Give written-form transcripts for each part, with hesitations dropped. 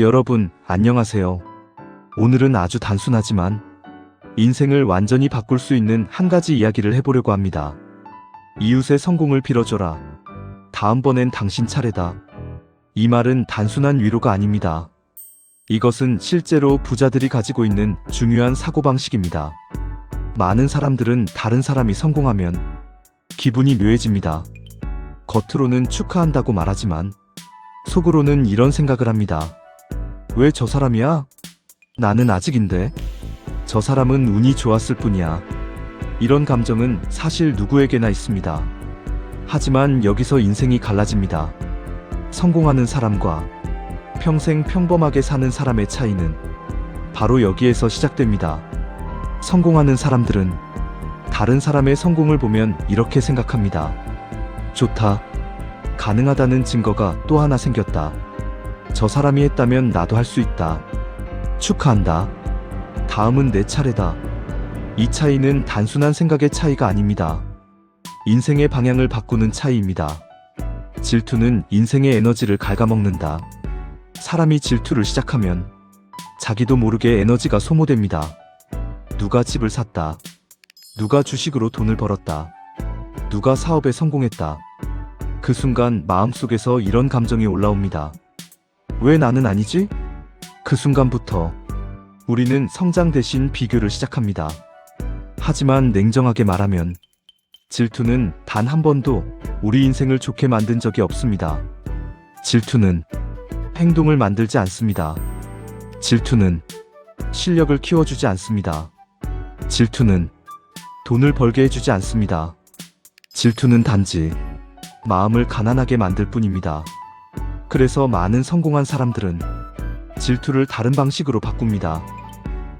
여러분, 안녕하세요. 오늘은 아주 단순하지만 인생을 완전히 바꿀 수 있는 한 가지 이야기를 해보려고 합니다. 이웃의 성공을 빌어줘라. 다음번엔 당신 차례다. 이 말은 단순한 위로가 아닙니다. 이것은 실제로 부자들이 가지고 있는 중요한 사고방식입니다. 많은 사람들은 다른 사람이 성공하면 기분이 묘해집니다. 겉으로는 축하한다고 말하지만 속으로는 이런 생각을 합니다. 왜 저 사람이야? 나는 아직인데. 저 사람은 운이 좋았을 뿐이야. 이런 감정은 사실 누구에게나 있습니다. 하지만 여기서 인생이 갈라집니다. 성공하는 사람과 평생 평범하게 사는 사람의 차이는 바로 여기에서 시작됩니다. 성공하는 사람들은 다른 사람의 성공을 보면 이렇게 생각합니다. 좋다. 가능하다는 증거가 또 하나 생겼다. 저 사람이 했다면 나도 할 수 있다. 축하한다. 다음은 내 차례다. 이 차이는 단순한 생각의 차이가 아닙니다. 인생의 방향을 바꾸는 차이입니다. 질투는 인생의 에너지를 갉아먹는다. 사람이 질투를 시작하면 자기도 모르게 에너지가 소모됩니다. 누가 집을 샀다. 누가 주식으로 돈을 벌었다. 누가 사업에 성공했다. 그 순간 마음속에서 이런 감정이 올라옵니다. 왜 나는 아니지? 그 순간부터 우리는 성장 대신 비교를 시작합니다. 하지만 냉정하게 말하면 질투는 단 한 번도 우리 인생을 좋게 만든 적이 없습니다. 질투는 행동을 만들지 않습니다. 질투는 실력을 키워주지 않습니다. 질투는 돈을 벌게 해주지 않습니다. 질투는 단지 마음을 가난하게 만들 뿐입니다. 그래서 많은 성공한 사람들은 질투를 다른 방식으로 바꿉니다.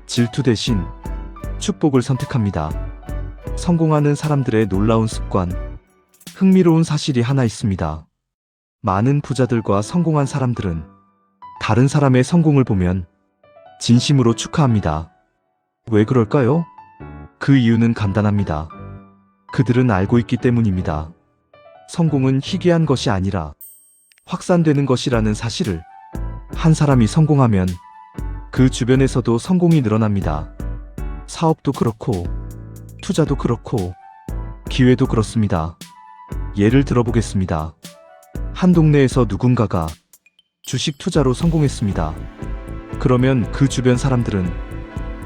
질투 대신 축복을 선택합니다. 성공하는 사람들의 놀라운 습관, 흥미로운 사실이 하나 있습니다. 많은 부자들과 성공한 사람들은 다른 사람의 성공을 보면 진심으로 축하합니다. 왜 그럴까요? 그 이유는 간단합니다. 그들은 알고 있기 때문입니다. 성공은 희귀한 것이 아니라 확산되는 것이라는 사실을. 한 사람이 성공하면 그 주변에서도 성공이 늘어납니다. 사업도 그렇고 투자도 그렇고 기회도 그렇습니다. 예를 들어보겠습니다. 한 동네에서 누군가가 주식 투자로 성공했습니다. 그러면 그 주변 사람들은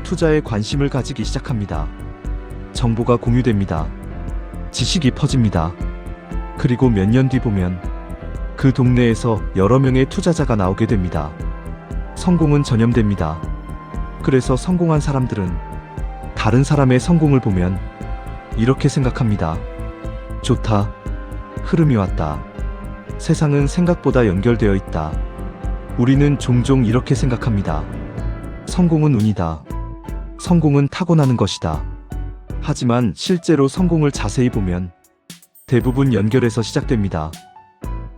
투자에 관심을 가지기 시작합니다. 정보가 공유됩니다. 지식이 퍼집니다. 그리고 몇 년 뒤 보면 그 동네에서 여러 명의 투자자가 나오게 됩니다. 성공은 전염됩니다. 그래서 성공한 사람들은 다른 사람의 성공을 보면 이렇게 생각합니다. 좋다. 흐름이 왔다. 세상은 생각보다 연결되어 있다. 우리는 종종 이렇게 생각합니다. 성공은 운이다. 성공은 타고나는 것이다. 하지만 실제로 성공을 자세히 보면 대부분 연결에서 시작됩니다.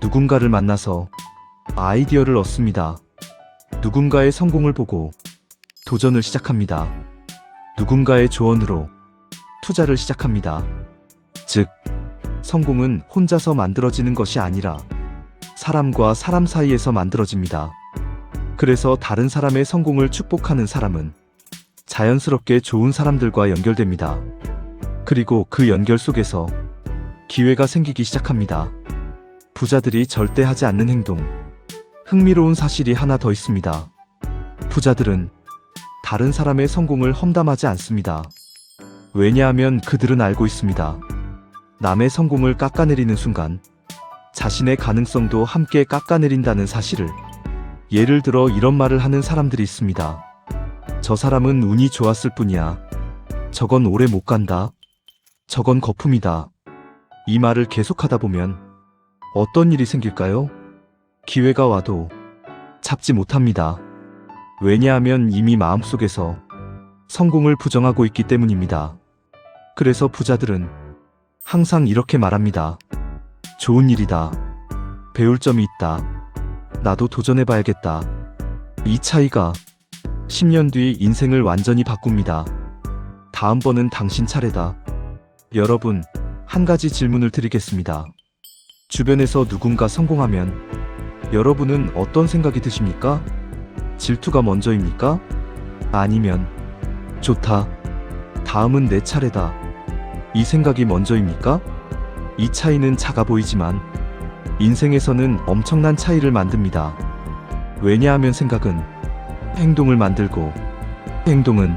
누군가를 만나서 아이디어를 얻습니다. 누군가의 성공을 보고 도전을 시작합니다. 누군가의 조언으로 투자를 시작합니다. 즉, 성공은 혼자서 만들어지는 것이 아니라 사람과 사람 사이에서 만들어집니다. 그래서 다른 사람의 성공을 축복하는 사람은 자연스럽게 좋은 사람들과 연결됩니다. 그리고 그 연결 속에서 기회가 생기기 시작합니다. 부자들이 절대 하지 않는 행동. 흥미로운 사실이 하나 더 있습니다. 부자들은 다른 사람의 성공을 험담하지 않습니다. 왜냐하면 그들은 알고 있습니다. 남의 성공을 깎아내리는 순간 자신의 가능성도 함께 깎아내린다는 사실을. 예를 들어 이런 말을 하는 사람들이 있습니다. 저 사람은 운이 좋았을 뿐이야. 저건 오래 못 간다. 저건 거품이다. 이 말을 계속하다 보면 어떤 일이 생길까요? 기회가 와도 잡지 못합니다. 왜냐하면 이미 마음속에서 성공을 부정하고 있기 때문입니다. 그래서 부자들은 항상 이렇게 말합니다. 좋은 일이다. 배울 점이 있다. 나도 도전해봐야겠다. 이 차이가 10년 뒤 인생을 완전히 바꿉니다. 다음번은 당신 차례다. 여러분, 한 가지 질문을 드리겠습니다. 주변에서 누군가 성공하면 여러분은 어떤 생각이 드십니까? 질투가 먼저입니까? 아니면 좋다. 다음은 내 차례다. 이 생각이 먼저입니까? 이 차이는 작아 보이지만 인생에서는 엄청난 차이를 만듭니다. 왜냐하면 생각은 행동을 만들고 행동은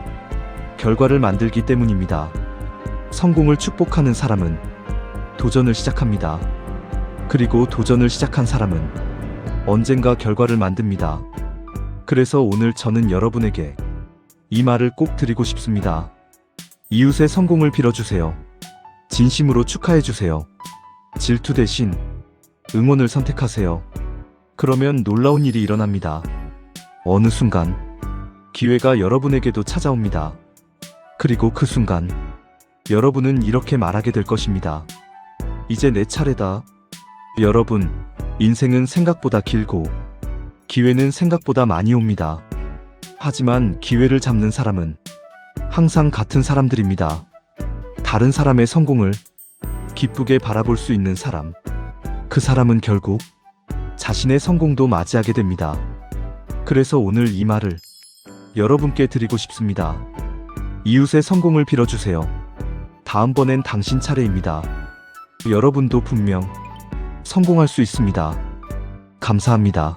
결과를 만들기 때문입니다. 성공을 축복하는 사람은 도전을 시작합니다. 그리고 도전을 시작한 사람은 언젠가 결과를 만듭니다. 그래서 오늘 저는 여러분에게 이 말을 꼭 드리고 싶습니다. 이웃의 성공을 빌어주세요. 진심으로 축하해주세요. 질투 대신 응원을 선택하세요. 그러면 놀라운 일이 일어납니다. 어느 순간 기회가 여러분에게도 찾아옵니다. 그리고 그 순간 여러분은 이렇게 말하게 될 것입니다. 이제 내 차례다. 여러분, 인생은 생각보다 길고 기회는 생각보다 많이 옵니다. 하지만 기회를 잡는 사람은 항상 같은 사람들입니다. 다른 사람의 성공을 기쁘게 바라볼 수 있는 사람. 그 사람은 결국 자신의 성공도 맞이하게 됩니다. 그래서 오늘 이 말을 여러분께 드리고 싶습니다. 이웃의 성공을 빌어주세요. 다음번엔 당신 차례입니다. 여러분도 분명 성공할 수 있습니다. 감사합니다.